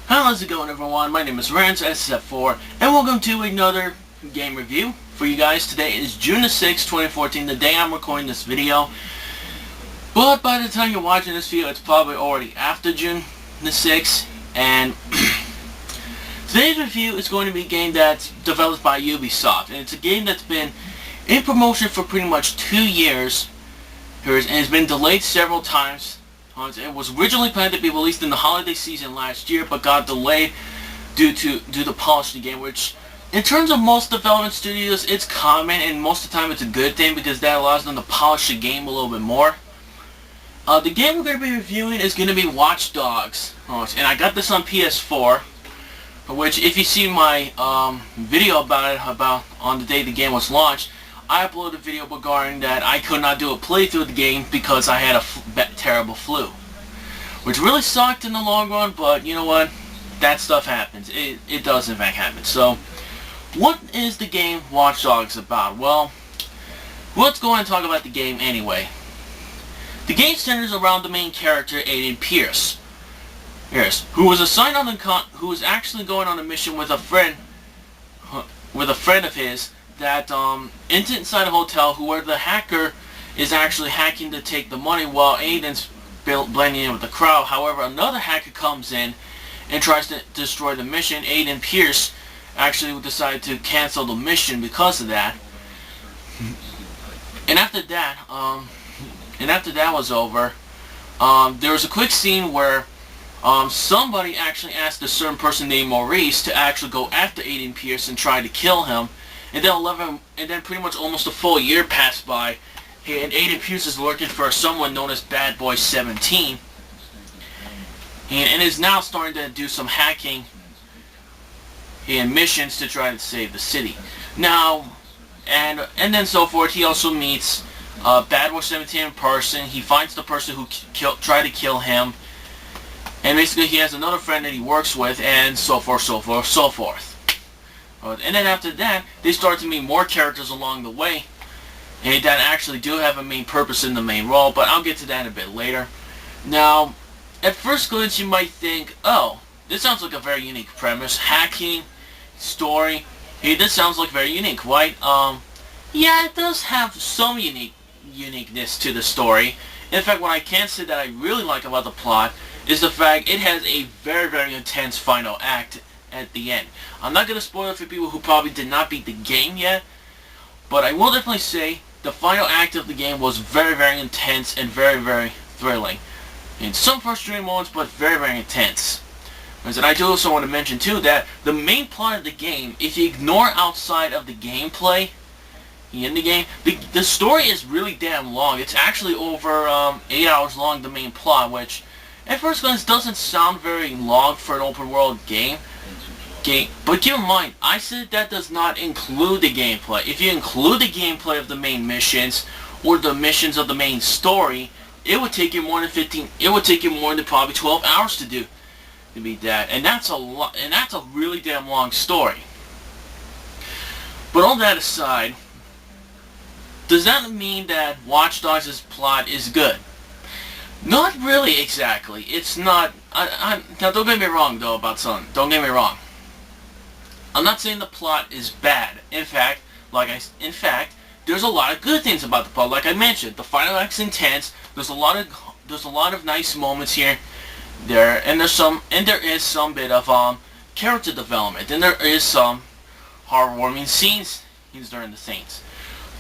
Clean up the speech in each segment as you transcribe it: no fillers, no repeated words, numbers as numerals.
How's it going, everyone? My name is Rance SF4 and welcome to another game review for you guys. Today is June the 6th, 2014, the day I'm recording this video. But by the time you're watching this video, it's probably already after June the 6th. And today's review is going to be a game that's developed by Ubisoft. And it's a game that's been in promotion for pretty much 2 years. And it's been delayed several times. It was originally planned to be released in the holiday season last year, but got delayed due to polish the game, which in terms of most development studios, it's common, and most of the time it's a good thing because that allows them to polish the game a little bit more. The game we're going to be reviewing is going to be Watch Dogs, and I got this on PS4, which if you see my video about it, on the day the game was launched, I uploaded a video regarding that I could not do a playthrough of the game because I had a terrible flu. Which really sucked in the long run, but you know what? That stuff happens. It does in fact happen. So, what is the game Watch Dogs about? Well, let's go and talk about the game anyway. The game centers around the main character, Aiden Pierce, who was assigned on who was actually going on a mission with a friend of his that inside a hotel where the hacker is actually hacking to take the money while Aiden's blending in with the crowd. However, another hacker comes in and tries to destroy the mission. Aiden Pierce actually decided to cancel the mission because of that. And after that was over, there was a quick scene where somebody actually asked a certain person named Maurice to actually go after Aiden Pierce and try to kill him. And then pretty much almost a full year passed by, and Aiden Pierce is lurking for someone known as Bad Boy 17, and is now starting to do some hacking and missions to try to save the city. Now, and then so forth. He also meets Bad Boy 17 in person. He finds the person who tried to kill him, and basically he has another friend that he works with, and so forth, so forth, so forth. And then after that, they start to meet more characters along the way, and that actually do have a main purpose in the main role, but I'll get to that a bit later. Now, at first glance you might think, oh, this sounds like a very unique premise. Hacking, story, hey, this sounds like very unique, right? Yeah, it does have some uniqueness to the story. In fact, what I can say that I really like about the plot is the fact it has a very, very intense final act at the end. I'm not going to spoil it for people who probably did not beat the game yet, but I will definitely say the final act of the game was very, very intense and very, very thrilling. In some frustrating moments, but very, very intense. And I do also want to mention too that the main plot of the game, if you ignore outside of the gameplay in the game, the story is really damn long. It's actually over 8 hours long, the main plot, which at first glance doesn't sound very long for an open world game. But keep in mind, I said that does not include the gameplay. If you include the gameplay of the main missions or the missions of the main story, it would take you more than 15. It would take you more than probably 12 hours to beat that, and that's a lot. And that's a really damn long story. But all that aside, does that mean that Watch Dogs' plot is good? Not really exactly. It's not. Now don't get me wrong though about something. Don't get me wrong. I'm not saying the plot is bad. In fact, there's a lot of good things about the plot. Like I mentioned, the final act's intense. There's a lot of nice moments here, and there is some bit of character development, and there is some heartwarming scenes during the scenes.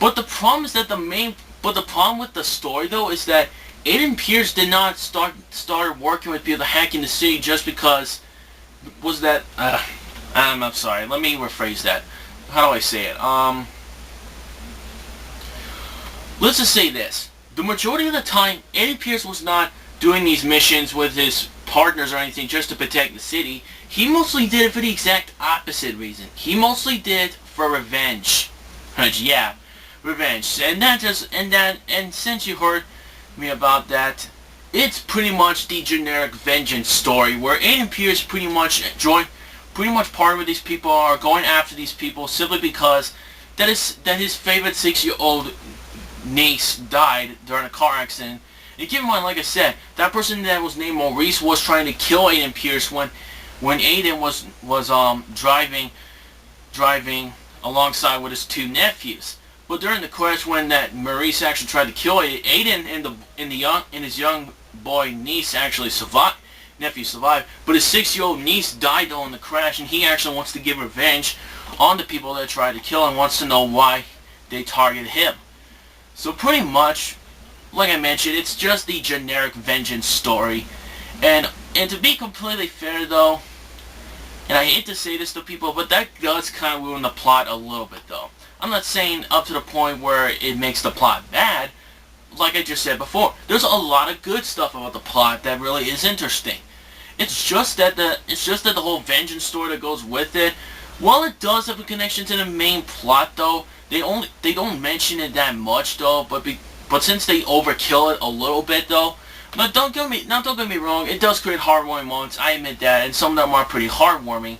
But the problem with the story though is that Aiden Pierce did not start working with people to hack in the city just because I'm sorry, let me rephrase that. How do I say it? Let's just say this. The majority of the time, Aiden Pierce was not doing these missions with his partners or anything just to protect the city. He mostly did it for the exact opposite reason. He mostly did it for revenge. Yeah, revenge. And since you heard me about that, it's pretty much the generic vengeance story where Aiden Pierce pretty much partnered with these people, are going after these people simply because that his favorite 6-year-old niece died during a car accident. And keep in mind, like I said, that person that was named Maurice was trying to kill Aiden Pierce when when Aiden was driving alongside with his two nephews. But during the crash, when that Maurice actually tried to kill Aiden and his young boy niece actually survived. Nephew survived, but his 6-year-old niece died though in the crash, and he actually wants to give revenge on the people that tried to kill him. Wants to know why they targeted him. So pretty much, like I mentioned, it's just the generic vengeance story. And to be completely fair though, and I hate to say this to people, but that does kind of ruin the plot a little bit though. I'm not saying up to the point where it makes the plot bad. Like I just said before, there's a lot of good stuff about the plot that really is interesting. It's just that the whole vengeance story that goes with it, while it does have a connection to the main plot though, they don't mention it that much though, but since they overkill it a little bit though, but don't get me wrong, it does create heartwarming moments, I admit that, and some of them are pretty heartwarming.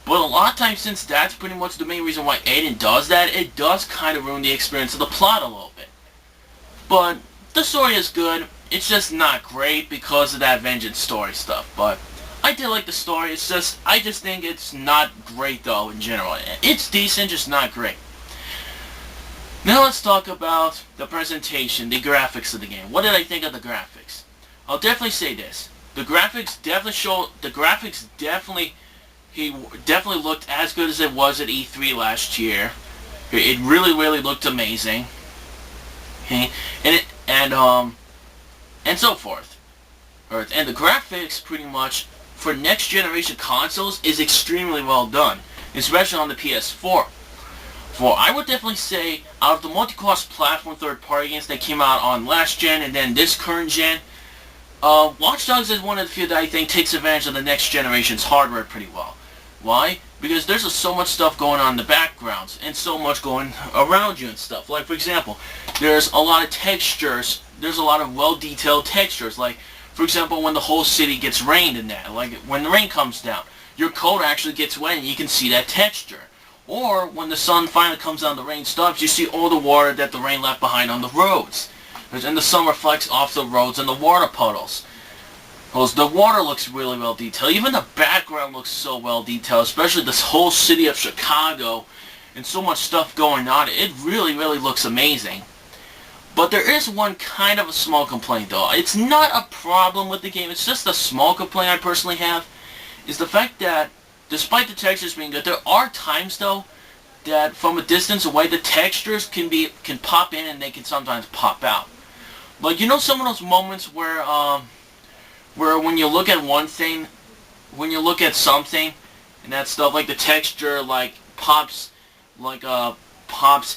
But a lot of times, since that's pretty much the main reason why Aiden does that, it does kind of ruin the experience of the plot a little bit. But the story is good. It's just not great because of that vengeance story stuff. But I did like the story. I just think it's not great though in general. It's decent, just not great. Now let's talk about the presentation, the graphics of the game. What did I think of the graphics? I'll definitely say this. The graphics definitely looked as good as it was at E3 last year. It really looked amazing. Okay, and so forth. And the graphics, pretty much, for next generation consoles, is extremely well done, especially on the PS4. I would definitely say, out of the multi-cross platform third-party games that came out on last gen and then this current gen, Watch Dogs is one of the few that I think takes advantage of the next generation's hardware pretty well. Why? Because there's so much stuff going on in the backgrounds and so much going around you and stuff. Like, for example, there's a lot of textures. There's a lot of well-detailed textures. Like, for example, when the whole city gets rained in that. Like, when the rain comes down, your coat actually gets wet and you can see that texture. Or when the sun finally comes down, the rain stops, you see all the water that the rain left behind on the roads. And the sun reflects off the roads and the water puddles. The water looks really well detailed. Even the background looks so well detailed, especially this whole city of Chicago and so much stuff going on. It really looks amazing. But there is one kind of a small complaint though. It's not a problem with the game, it's just a small complaint I personally have, is the fact that despite the textures being good, there are times though that from a distance away the textures can pop in and they can sometimes pop out. Like, you know, some of those moments where when you look at one thing, when you look at something and that stuff, like the texture like pops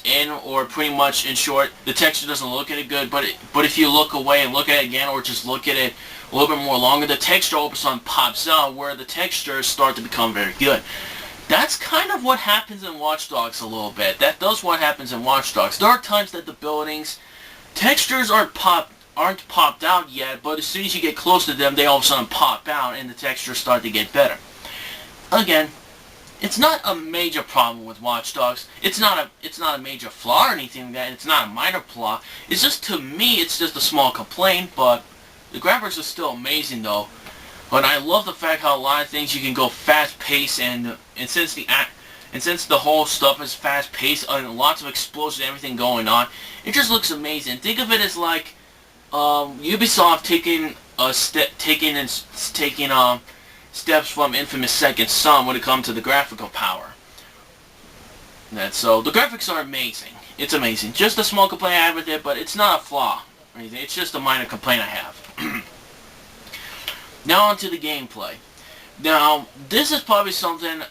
in, or pretty much, in short, the texture doesn't look at it good, but if you look away and look at it again, or just look at it a little bit more longer, the texture all of a sudden pops out, where the textures start to become very good. That's kind of what happens in Watch Dogs a little bit. That's what happens in Watch Dogs. There are times that the buildings, textures aren't popped out yet, but as soon as you get close to them, they all of a sudden pop out, and the textures start to get better. Again, it's not a major problem with Watch Dogs. It's not a major flaw or anything like that. It's not a minor flaw. It's just, to me, it's just a small complaint, but the graphics are still amazing though. But I love the fact how a lot of things you can go fast-paced, and since the whole stuff is fast-paced and lots of explosions and everything going on, it just looks amazing. Think of it as like Ubisoft taking steps from infamous Second Son when it comes to the graphical power. So the graphics are amazing. It's amazing. Just a small complaint I have with it, but it's not a flaw or anything. It's just a minor complaint I have. Now on to the gameplay. Now this is probably something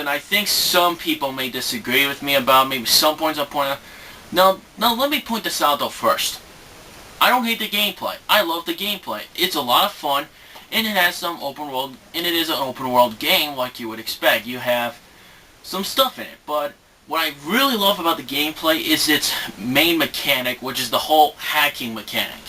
I think some people may disagree with me about. Maybe some points I'll point out. Now let me point this out though first. I don't hate the gameplay. I love the gameplay. It's a lot of fun. And it has some open world, and it is an open world game like you would expect. You have some stuff in it, but what I really love about the gameplay is its main mechanic, which is the whole hacking mechanic.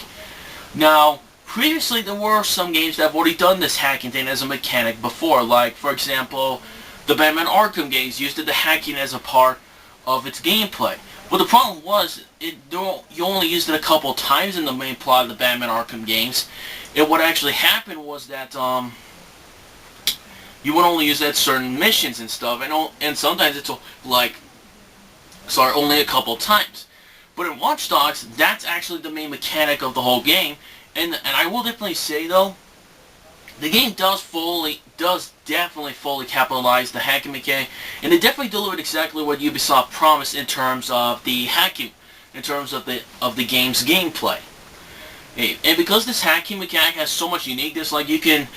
Now, previously there were some games that have already done this hacking thing as a mechanic before, like, for example, the Batman Arkham games used the hacking as a part of its gameplay. But the problem was, you only used it a couple times in the main plot of the Batman Arkham games. And what actually happened was that you would only use it at certain missions and stuff, and sometimes it's like, sorry, only a couple times. But in Watch Dogs, that's actually the main mechanic of the whole game, and I will definitely say though, the game does definitely fully capitalize the hacking mechanic, and it definitely delivered exactly what Ubisoft promised in terms of the hacking, in terms of the game's gameplay. And because this hacking mechanic has so much uniqueness, like you can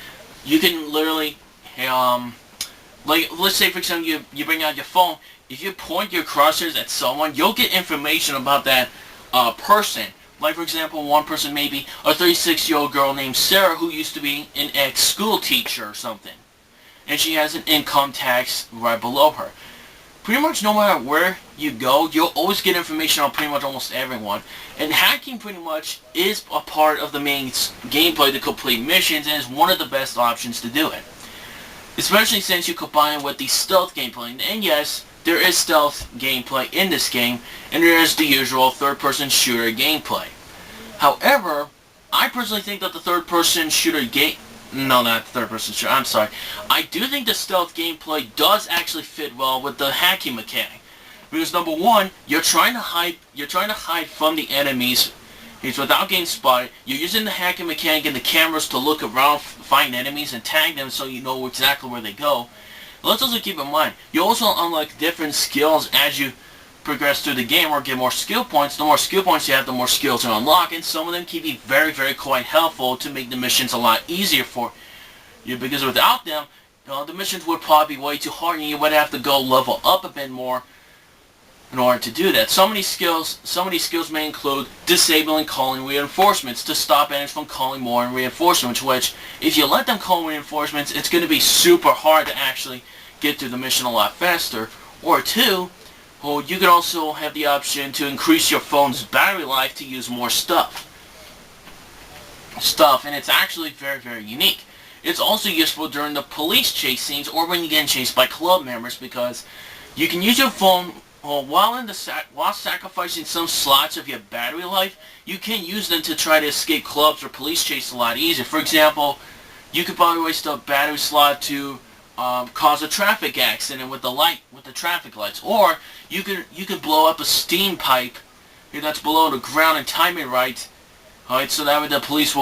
literally, like let's say for example you bring out your phone, if you point your crosshairs at someone, you'll get information about that person. Like for example, one person may be a 36-year-old girl named Sarah who used to be an ex-school teacher or something, and she has an income tax right below her. Pretty much no matter where you go, you'll always get information on pretty much almost everyone. And hacking pretty much is a part of the main gameplay to complete missions, and is one of the best options to do it. Especially since you combine it with the stealth gameplay. And yes, there is stealth gameplay in this game, and there is the usual third-person shooter gameplay. However, I personally think that the third-person shooter no, not third-person shooter, I'm sorry. I do think the stealth gameplay does actually fit well with the hacking mechanic. Because number one, you're trying to hide from the enemies without getting spotted. You're using the hacking mechanic and the cameras to look around, find enemies, and tag them so you know exactly where they go. Let's also keep in mind, you also unlock different skills as you progress through the game or get more skill points. The more skill points you have, the more skills you unlock, and some of them can be very, very quite helpful to make the missions a lot easier for you, because without them, the missions would probably be way too hard and you would have to go level up a bit more in order to do that. Some of these skills may include disabling calling reinforcements to stop enemies from calling more reinforcements, which if you let them call reinforcements, it's going to be super hard to actually get through the mission a lot faster. Or two, well, you could also have the option to increase your phone's battery life to use more stuff, and it's actually very, very unique. It's also useful during the police chase scenes or when you get chased by club members, because you can use your phone while sacrificing some slots of your battery life. You can use them to try to escape clubs or police chase a lot easier. For example, you could probably waste a battery slot to cause a traffic accident with the traffic lights, or you could blow up a steam pipe that's below the ground and time it right, so that way the police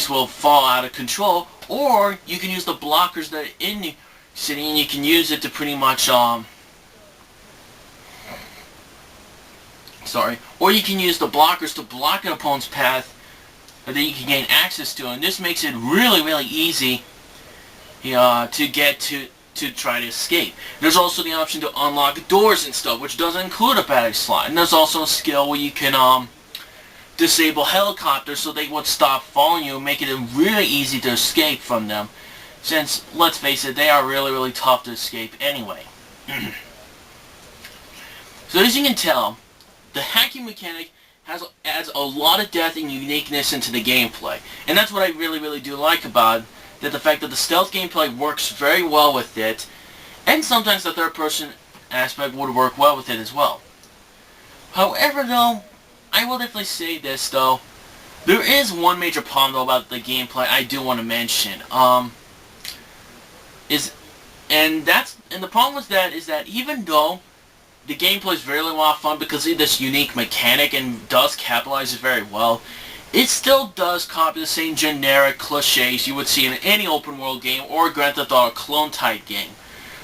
will fall out of control. Or you can use the blockers that are in the city, and you can use it to pretty much or you can use the blockers to block an opponent's path that you can gain access to, and this makes it really, really easy to get to try to escape. There's also the option to unlock doors and stuff, which doesn't include a battery slot. And there's also a skill where you can disable helicopters so they would stop following you, making it really easy to escape from them. Since, let's face it, they are really, really tough to escape anyway. So as you can tell, the hacking mechanic adds a lot of depth and uniqueness into the gameplay. And that's what I really, really do like about it. That the fact that the stealth gameplay works very well with it, and sometimes the third-person aspect would work well with it as well. However, though, I will definitely say this, though. There is one major problem, though, about the gameplay I do want to mention. And the problem with that is that even though the gameplay is really a lot of fun because of this unique mechanic and does capitalize it very well, it still does copy the same generic cliches you would see in any open world game or Grand Theft Auto clone type game.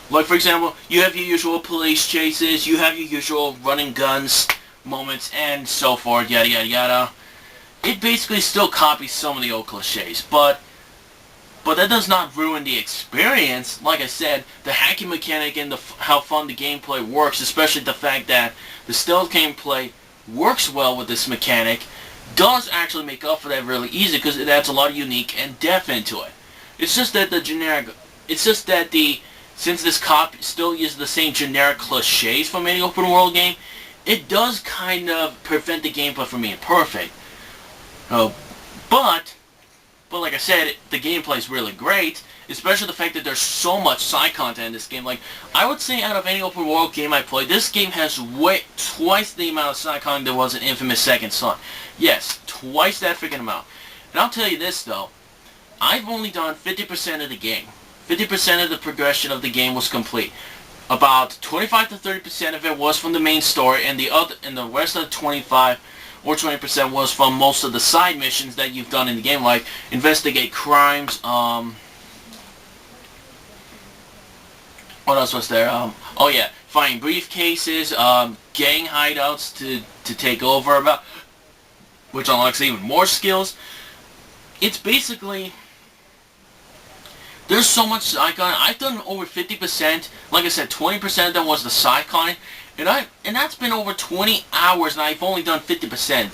Like for example, you have your usual police chases, you have your usual running guns moments, and so forth, yada yada yada. It basically still copies some of the old cliches, but that does not ruin the experience. Like I said, the hacking mechanic and how fun the gameplay works, especially the fact that the stealth gameplay works well with this mechanic, does actually make up for that really easy because it adds a lot of unique and depth into it. It's just that since this copy still uses the same generic cliches from any open world game, it does kind of prevent the gameplay from being perfect. But like I said, the gameplay is really great, especially the fact that there's so much side content in this game. Like, I would say out of any open world game I played, this game has twice the amount of side content there was in Infamous Second Son. Yes, twice that freaking amount. And I'll tell you this, though. I've only done 50% of the game. 50% of the progression of the game was complete. About 25 to 30% of it was from the main story, and the rest of the 25 or 20% was from most of the side missions that you've done in the game, like investigate crimes. What else was there? Oh yeah, find briefcases, gang hideouts to take over, about which unlocks even more skills. It's basically, there's so much side content. I've done over 50%. Like I said, 20% of that was the side content, and that's been over 20 hours, and I've only done 50%.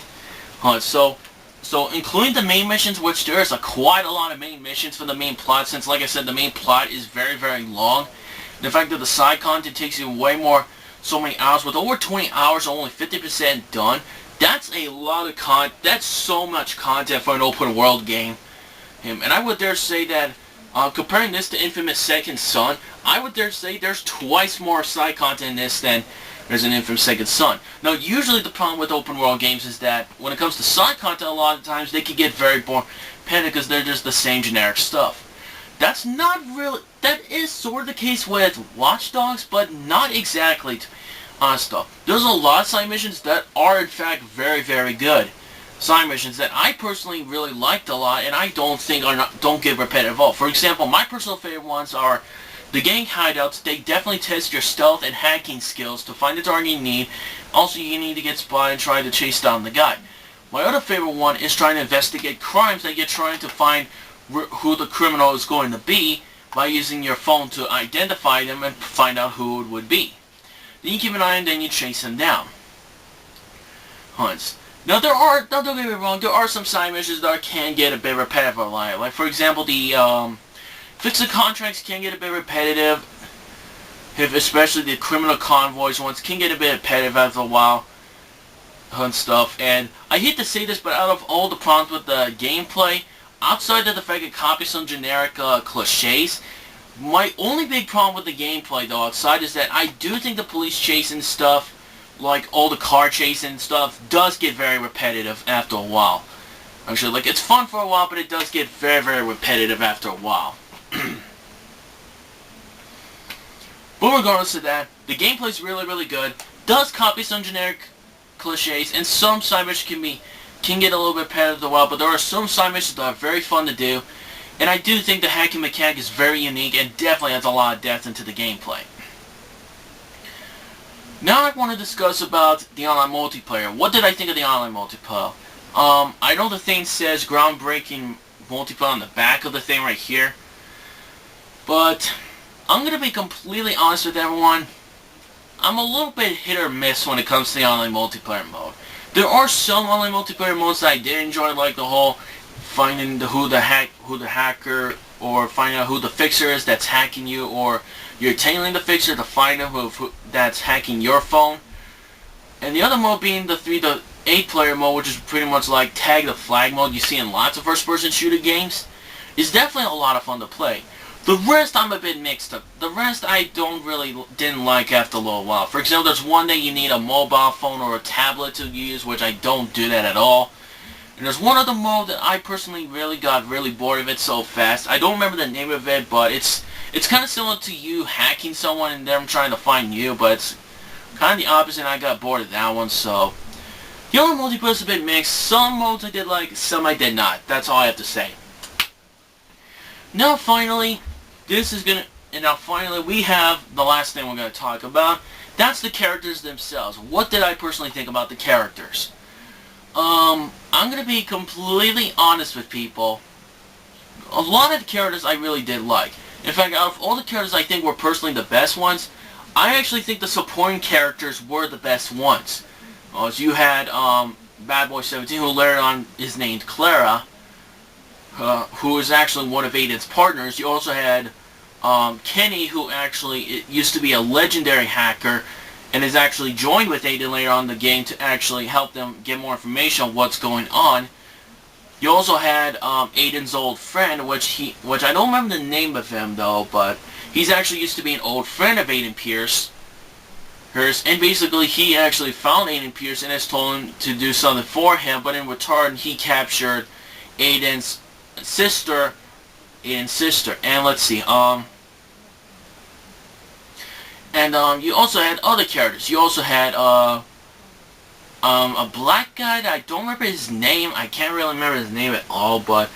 So including the main missions, which there is quite a lot of main missions for the main plot, since like I said, the main plot is very, very long. The fact that the side content takes you way more, so many hours, with over 20 hours, only 50% done. That's a lot of that's so much content for an open world game. And I would dare say that, comparing this to Infamous Second Son, I would dare say there's twice more side content in this than there's in Infamous Second Son. Now, usually the problem with open world games is that when it comes to side content, a lot of times they can get very boring because they're just the same generic stuff. That's not really, that is sort of the case with Watch Dogs, but not exactly, to be honest though. There's a lot of side missions that are in fact very, very good. Side missions that I personally really liked a lot, and I don't think don't get repetitive at all. For example, my personal favorite ones are the gang hideouts. They definitely test your stealth and hacking skills to find the target you need. Also, you need to get spotted and try to chase down the guy. My other favorite one is trying to investigate crimes that you're trying to find who the criminal is going to be by using your phone to identify them and find out who it would be. Then you keep an eye and then you chase them down. Hunts. Now don't get me wrong, there are some side missions that can get a bit repetitive. Like for example, the fix the contracts can get a bit repetitive. Especially the criminal convoys ones can get a bit repetitive after a while. And stuff. And I hate to say this, but out of all the problems with the gameplay, outside of the fact it copies some generic cliches, my only big problem with the gameplay though outside is that I do think the police chasing stuff, like all the car chasing stuff, does get very repetitive after a while. Actually, like, it's fun for a while, but it does get very, very repetitive after a while. But regardless of that, the gameplay's really, really good. Does copy some generic cliches, and some side missions can get a little bit repetitive after a while, but there are some side missions that are very fun to do, and I do think the hacking mechanic is very unique and definitely adds a lot of depth into the gameplay. Now I want to discuss about the online multiplayer. What did I think of the online multiplayer? I know the thing says groundbreaking multiplayer on the back of the thing right here, but I'm going to be completely honest with everyone. I'm a little bit hit or miss when it comes to the online multiplayer mode. There are some online multiplayer modes that I did enjoy, like the whole finding who the hacker, or finding out who the fixer is that's hacking you, or you're tailing the fixer to find out who that's hacking your phone. And the other mode being the 3 to 8 player mode, which is pretty much like tag the flag mode you see in lots of first person shooter games, is definitely a lot of fun to play. The rest I'm a bit mixed up. The rest I didn't like after a little while. For example, there's one that you need a mobile phone or a tablet to use, which I don't do that at all. And there's one other mode that I personally got really bored of it so fast. I don't remember the name of it, but it's kind of similar to you hacking someone and them trying to find you, but it's kind of the opposite, and I got bored of that one, so the only multiplayer is a bit mixed. Some modes I did like, some I did not. That's all I have to say. Now finally, we have the last thing we're going to talk about. That's the characters themselves. What did I personally think about the characters? I'm going to be completely honest with people. A lot of the characters I really did like. In fact, out of all the characters I think were personally the best ones, I actually think the supporting characters were the best ones. As you had Bad Boy 17, who later on is named Clara, who is actually one of Aiden's partners. You also had Kenny, who actually used to be a legendary hacker, and is actually joined with Aiden later on in the game to actually help them get more information on what's going on. You also had Aiden's old friend, which I don't remember the name of him though, but he's actually used to be an old friend of Aiden Pierce. And basically he actually found Aiden Pierce and has told him to do something for him, but in return he captured Aiden's sister, Aiden's sister. And let's see, you also had other characters. You also had a black guy that I don't remember his name. I can't really remember his name at all, but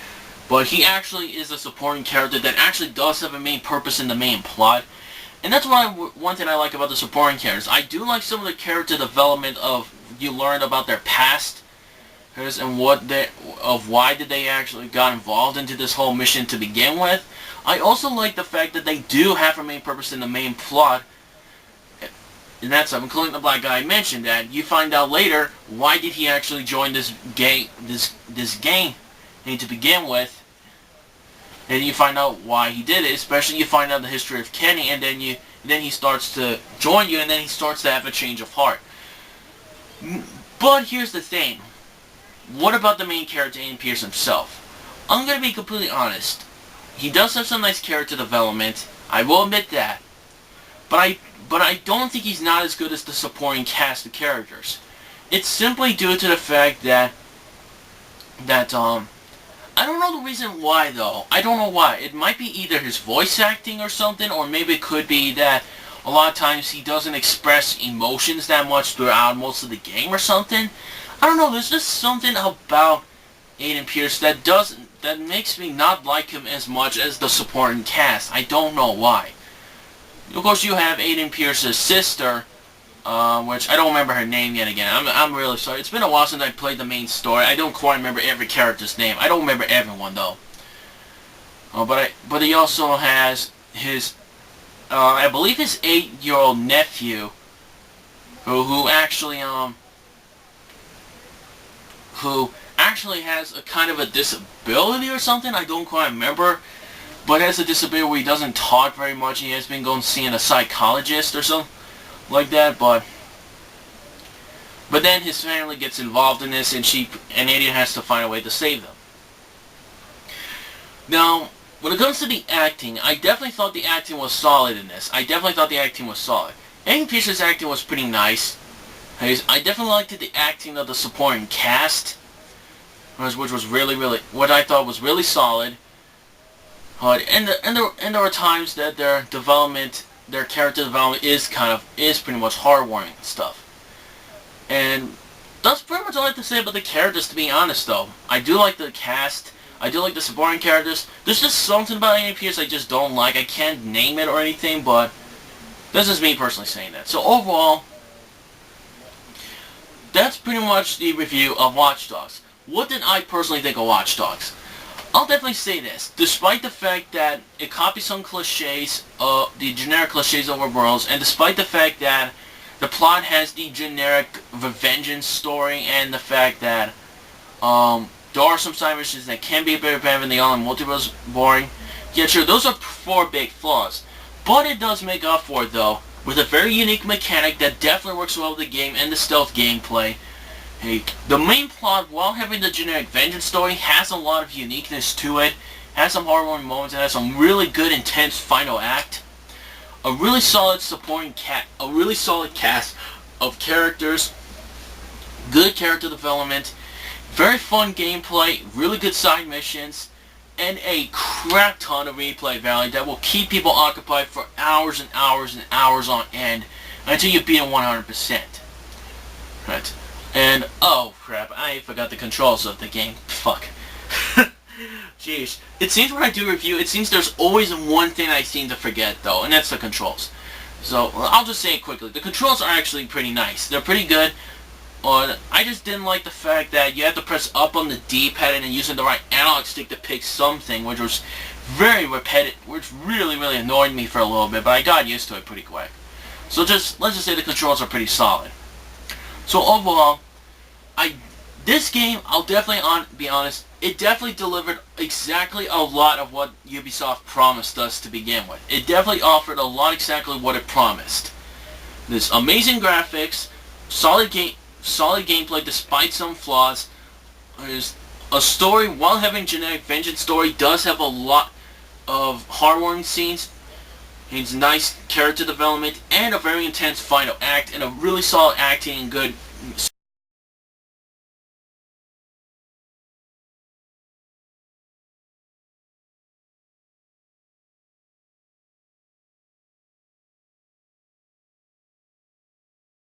he actually is a supporting character that actually does have a main purpose in the main plot. And that's one thing I like about the supporting characters. I do like some of the character development of you learn about their past and why did they actually got involved into this whole mission to begin with. I also like the fact that they do have a main purpose in the main plot. And that's including the black guy I mentioned, that you find out later why did he actually join this gang to begin with. And you find out why he did it, especially you find out the history of Kenny, and then he starts to join you, and then he starts to have a change of heart. But here's the thing. What about the main character, Aiden Pierce himself? I'm going to be completely honest. He does have some nice character development. I will admit that. But I don't think he's not as good as the supporting cast of characters. It's simply due to the fact that I don't know the reason why, though. I don't know why. It might be either his voice acting or something, or maybe it could be that a lot of times he doesn't express emotions that much throughout most of the game or something. I don't know, there's just something about Aiden Pierce that makes me not like him as much as the supporting cast. I don't know why. Of course, you have Aiden Pierce's sister, which I don't remember her name yet again. I'm really sorry. It's been a while since I played the main story. I don't quite remember every character's name. I don't remember everyone, though. But he also has his, I believe his 8-year-old nephew, who actually has a kind of a disability or something. I don't quite remember. But has a disability where he doesn't talk very much. He has been going seeing a psychologist or something like that. But then his family gets involved in this, and Aiden has to find a way to save them. Now, when it comes to the acting, I definitely thought the acting was solid in this. Aiden Pierce's acting was pretty nice. I definitely liked the acting of the supporting cast, which was what I thought was really solid. And there were times that their character development is pretty much heartwarming stuff. And that's pretty much all I have to say about the characters, to be honest, though. I do like the cast. I do like the supporting characters. There's just something about Aiden Pierce I just don't like. I can't name it or anything, but this is me personally saying that. So overall, that's pretty much the review of Watch Dogs. What did I personally think of Watch Dogs? I'll definitely say this. Despite the fact that it copies some cliches, the generic cliches of worlds, and despite the fact that the plot has the generic vengeance story, and the fact that there are some side missions that can be a bit repetitive and the online multiplayer is boring. Yeah, sure, those are 4 big flaws. But it does make up for it, though, with a very unique mechanic that definitely works well with the game and the stealth gameplay. Hey, the main plot, while having the generic vengeance story, has a lot of uniqueness to it, has some heartwarming moments, and has some really good, intense final act. A really solid cast of characters, good character development, very fun gameplay, really good side missions, and a crap ton of replay value that will keep people occupied for hours and hours and hours on end until you beat them 100%. Right. And, oh crap, I forgot the controls of the game. Fuck. Jeez. It seems when I do review, it seems there's always one thing I seem to forget, though, and that's the controls. So, I'll just say it quickly. The controls are actually pretty nice. They're pretty good. I just didn't like the fact that you have to press up on the D-pad and then using the right analog stick to pick something, which was very repetitive, which really annoyed me for a little bit, but I got used to it pretty quick. So let's just say the controls are pretty solid. So overall, this game, I'll definitely be honest, it definitely delivered exactly a lot of what Ubisoft promised us to begin with. It definitely offered a lot exactly what it promised. There's amazing graphics, solid gameplay despite some flaws. There's a story, while having generic vengeance story, does have a lot of heartwarming scenes. It's nice character development and a very intense final act and a really solid acting and good